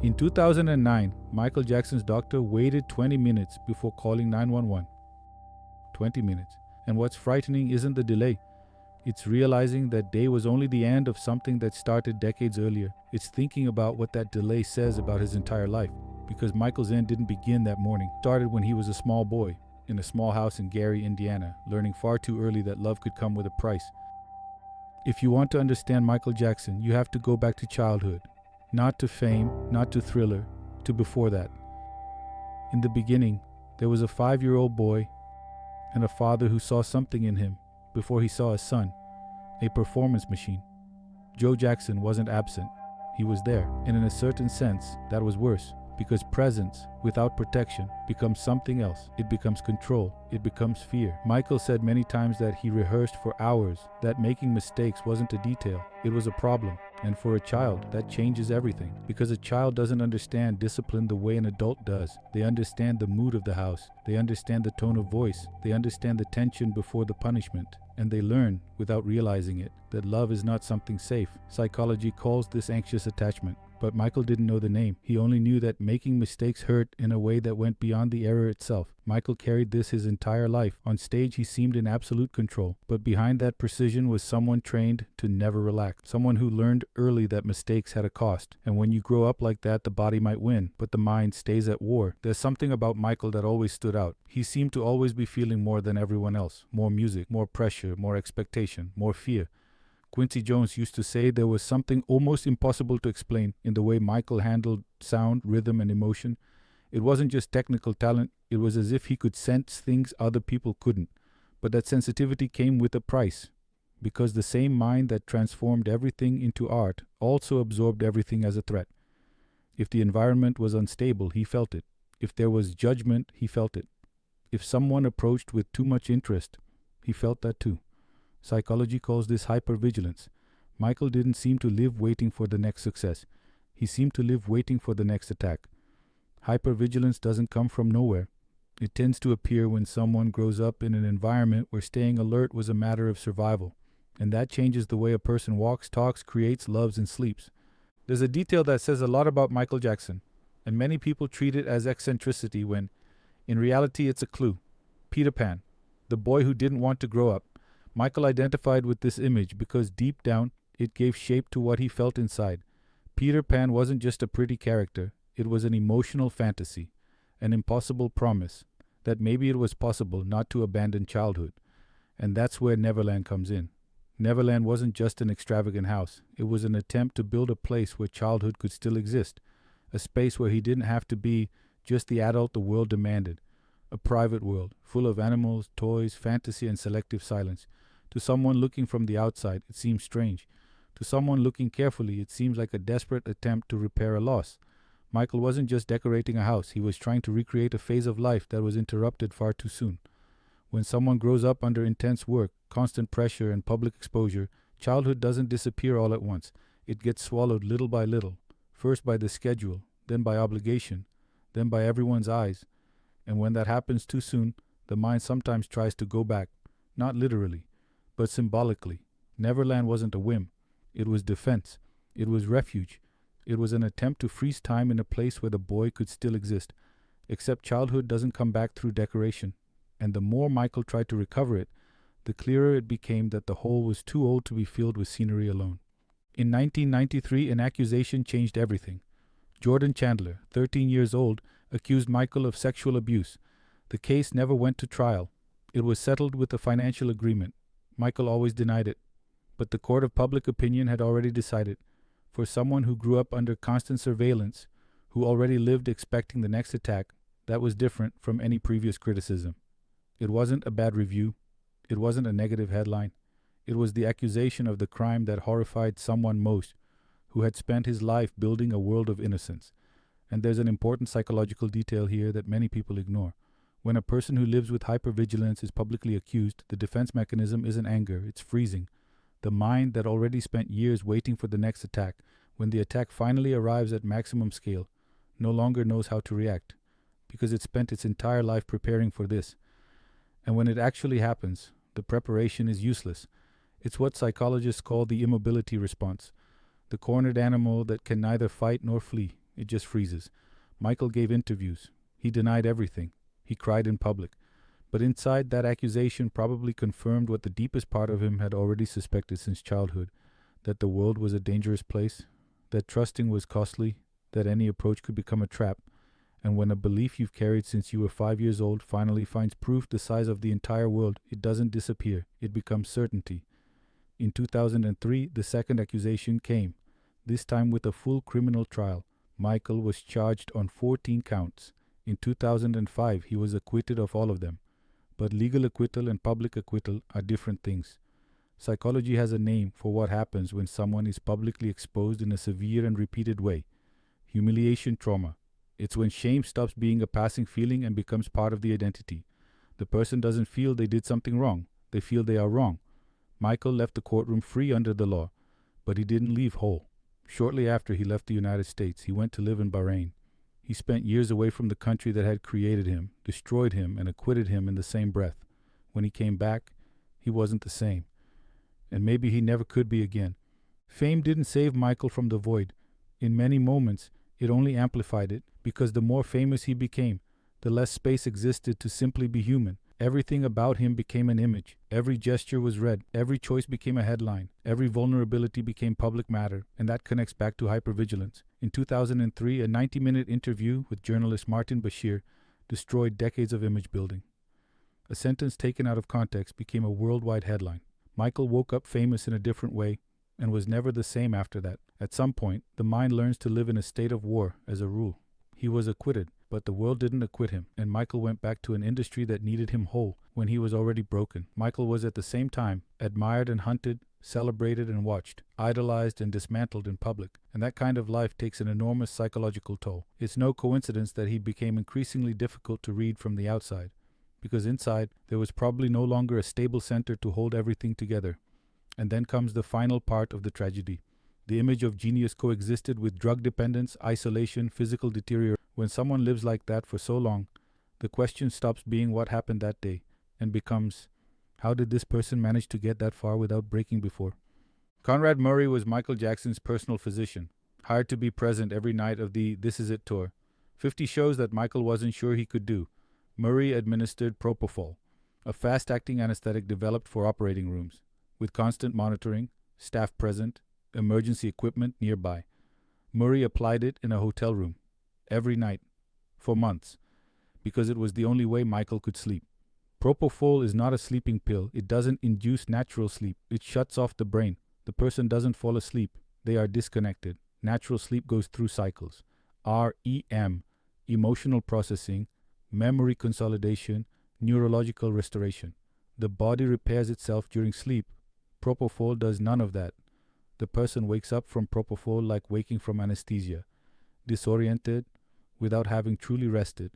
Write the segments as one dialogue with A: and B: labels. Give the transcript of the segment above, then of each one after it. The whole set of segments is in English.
A: In 2009, Michael Jackson's doctor waited 20 minutes before calling 911. 20 minutes. And what's frightening isn't the delay. It's realizing that day was only the end of something that started decades earlier. It's thinking about what that delay says about his entire life. Because Michael's end didn't begin that morning. It started when he was a small boy, in a small house in Gary, Indiana, learning far too early that love could come with a price. If you want to understand Michael Jackson, you have to go back to childhood. Not to fame, not to Thriller, to before that. In the beginning, there was a 5-year-old boy and a father who saw something in him before he saw a son, a performance machine. Joe Jackson wasn't absent. He was there, and in a certain sense, that was worse, because presence without protection becomes something else. It becomes control. It becomes fear. Michael said many times that he rehearsed for hours, that making mistakes wasn't a detail. It was a problem. And for a child, that changes everything. Because a child doesn't understand discipline the way an adult does. They understand the mood of the house. They understand the tone of voice. They understand the tension before the punishment. And they learn, without realizing it, that love is not something safe. Psychology calls this anxious attachment. But Michael didn't know the name. He only knew that making mistakes hurt in a way that went beyond the error itself. Michael carried this his entire life. On stage, he seemed in absolute control. But behind that precision was someone trained to never relax. Someone who learned early that mistakes had a cost. And when you grow up like that, the body might win, but the mind stays at war. There's something about Michael that always stood out. He seemed to always be feeling more than everyone else. More music, more pressure, more expectation, more fear. Quincy Jones used to say there was something almost impossible to explain in the way Michael handled sound, rhythm, and emotion. It wasn't just technical talent, it was as if he could sense things other people couldn't. But that sensitivity came with a price, because the same mind that transformed everything into art also absorbed everything as a threat. If the environment was unstable, he felt it. If there was judgment, he felt it. If someone approached with too much interest, he felt that too. Psychology calls this hypervigilance. Michael didn't seem to live waiting for the next success. He seemed to live waiting for the next attack. Hypervigilance doesn't come from nowhere. It tends to appear when someone grows up in an environment where staying alert was a matter of survival. And that changes the way a person walks, talks, creates, loves, and sleeps. There's a detail that says a lot about Michael Jackson, and many people treat it as eccentricity when, in reality, it's a clue. Peter Pan, the boy who didn't want to grow up. Michael identified with this image because deep down, it gave shape to what he felt inside. Peter Pan wasn't just a pretty character, it was an emotional fantasy, an impossible promise, that maybe it was possible not to abandon childhood. And that's where Neverland comes in. Neverland wasn't just an extravagant house, it was an attempt to build a place where childhood could still exist, a space where he didn't have to be just the adult the world demanded, a private world, full of animals, toys, fantasy, and selective silence. To someone looking from the outside, it seems strange. To someone looking carefully, it seems like a desperate attempt to repair a loss. Michael wasn't just decorating a house, he was trying to recreate a phase of life that was interrupted far too soon. When someone grows up under intense work, constant pressure, and public exposure, childhood doesn't disappear all at once. It gets swallowed little by little, first by the schedule, then by obligation, then by everyone's eyes. And when that happens too soon, the mind sometimes tries to go back, not literally, but symbolically. Neverland wasn't a whim. It was defense. It was refuge. It was an attempt to freeze time in a place where the boy could still exist. Except childhood doesn't come back through decoration. And the more Michael tried to recover it, the clearer it became that the hole was too old to be filled with scenery alone. In 1993, an accusation changed everything. Jordan Chandler, 13 years old, accused Michael of sexual abuse. The case never went to trial. It was settled with a financial agreement. Michael always denied it, but the court of public opinion had already decided. For someone who grew up under constant surveillance, who already lived expecting the next attack, that was different from any previous criticism. It wasn't a bad review. It wasn't a negative headline. It was the accusation of the crime that horrified someone most, who had spent his life building a world of innocence. And there's an important psychological detail here that many people ignore. When a person who lives with hypervigilance is publicly accused, the defense mechanism isn't anger, it's freezing. The mind that already spent years waiting for the next attack, when the attack finally arrives at maximum scale, no longer knows how to react, because it spent its entire life preparing for this. And when it actually happens, the preparation is useless. It's what psychologists call the immobility response, the cornered animal that can neither fight nor flee, It just freezes. Michael gave interviews. He denied everything. He cried in public. But inside, that accusation probably confirmed what the deepest part of him had already suspected since childhood, that the world was a dangerous place, that trusting was costly, that any approach could become a trap, and when a belief you've carried since you were 5 years old finally finds proof the size of the entire world, it doesn't disappear, it becomes certainty. In 2003, the second accusation came, this time with a full criminal trial. Michael was charged on 14 counts. In 2005, he was acquitted of all of them. But legal acquittal and public acquittal are different things. Psychology has a name for what happens when someone is publicly exposed in a severe and repeated way. Humiliation trauma. It's when shame stops being a passing feeling and becomes part of the identity. The person doesn't feel they did something wrong. They feel they are wrong. Michael left the courtroom free under the law, but he didn't leave whole. Shortly after he left the United States, he went to live in Bahrain. He spent years away from the country that had created him, destroyed him, and acquitted him in the same breath. When he came back, he wasn't the same. And maybe he never could be again. Fame didn't save Michael from the void. In many moments, it only amplified it, because the more famous he became, the less space existed to simply be human. Everything about him became an image. Every gesture was read. Every choice became a headline. Every vulnerability became public matter, and that connects back to hypervigilance. In 2003, a 90-minute interview with journalist Martin Bashir destroyed decades of image building. A sentence taken out of context became a worldwide headline. Michael woke up famous in a different way and was never the same after that. At some point, the mind learns to live in a state of war as a rule. He was acquitted, but the world didn't acquit him, and Michael went back to an industry that needed him whole when he was already broken. Michael was at the same time admired and hunted, celebrated and watched, idolized and dismantled in public, and that kind of life takes an enormous psychological toll. It's no coincidence that he became increasingly difficult to read from the outside, because inside there was probably no longer a stable center to hold everything together. And then comes the final part of the tragedy. The image of genius coexisted with drug dependence, isolation, physical deterioration. When someone lives like that for so long, the question stops being what happened that day and becomes, how did this person manage to get that far without breaking before? Conrad Murray was Michael Jackson's personal physician, hired to be present every night of the This Is It tour. 50 shows that Michael wasn't sure he could do. Murray administered propofol, a fast-acting anesthetic developed for operating rooms, with constant monitoring, staff present, emergency equipment nearby. Murray applied it in a hotel room, every night, for months, because it was the only way Michael could sleep. Propofol is not a sleeping pill. It doesn't induce natural sleep. It shuts off the brain. The person doesn't fall asleep. They are disconnected. Natural sleep goes through cycles. REM, emotional processing, memory consolidation, neurological restoration. The body repairs itself during sleep. Propofol does none of that. The person wakes up from propofol like waking from anesthesia, disoriented, without having truly rested,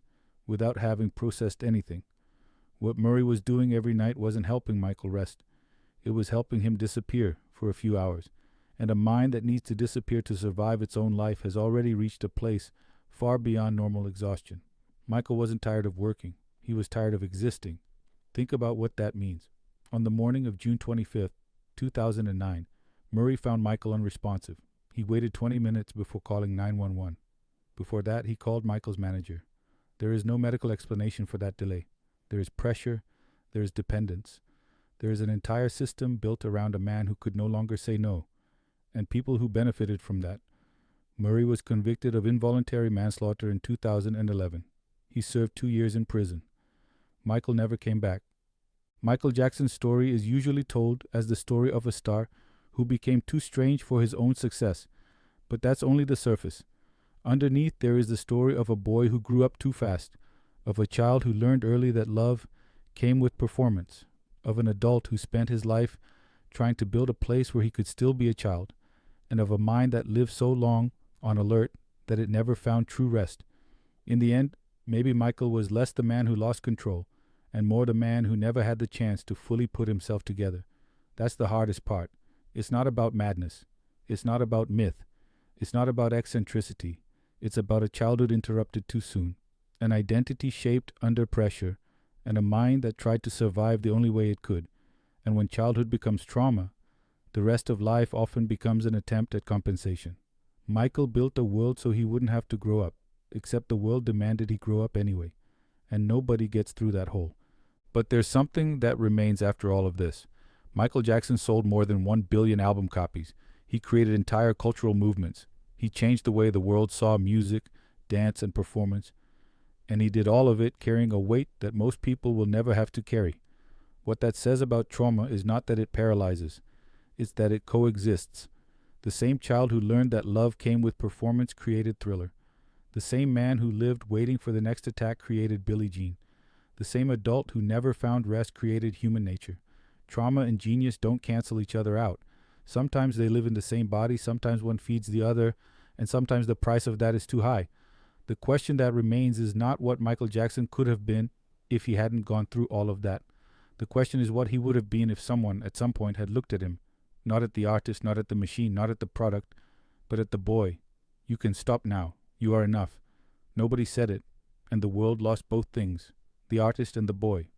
A: without having processed anything. What Murray was doing every night wasn't helping Michael rest. It was helping him disappear for a few hours. And a mind that needs to disappear to survive its own life has already reached a place far beyond normal exhaustion. Michael wasn't tired of working. He was tired of existing. Think about what that means. On the morning of June 25th, 2009, Murray found Michael unresponsive. He waited 20 minutes before calling 911. Before that, he called Michael's manager. There is no medical explanation for that delay. There is pressure. There is dependence. There is an entire system built around a man who could no longer say no, and people who benefited from that. Murray was convicted of involuntary manslaughter in 2011. He served 2 years in prison. Michael never came back. Michael Jackson's story is usually told as the story of a star who became too strange for his own success, but that's only the surface. Underneath there is the story of a boy who grew up too fast, of a child who learned early that love came with performance, of an adult who spent his life trying to build a place where he could still be a child, and of a mind that lived so long on alert that it never found true rest. In the end, maybe Michael was less the man who lost control, and more the man who never had the chance to fully put himself together. That's the hardest part. It's not about madness. It's not about myth. It's not about eccentricity. It's about a childhood interrupted too soon, an identity shaped under pressure, and a mind that tried to survive the only way it could. And when childhood becomes trauma, the rest of life often becomes an attempt at compensation. Michael built a world so he wouldn't have to grow up, except the world demanded he grow up anyway, and nobody gets through that hole. But there's something that remains after all of this. Michael Jackson sold more than 1 billion album copies. He created entire cultural movements. He changed the way the world saw music, dance, and performance. And he did all of it carrying a weight that most people will never have to carry. What that says about trauma is not that it paralyzes, it's that it coexists. The same child who learned that love came with performance created Thriller. The same man who lived waiting for the next attack created Billie Jean. The same adult who never found rest created Human Nature. Trauma and genius don't cancel each other out. Sometimes they live in the same body, sometimes one feeds the other, and sometimes the price of that is too high. The question that remains is not what Michael Jackson could have been if he hadn't gone through all of that. The question is what he would have been if someone at some point had looked at him, not at the artist, not at the machine, not at the product, but at the boy. You can stop now. You are enough. Nobody said it, and the world lost both things, the artist and the boy.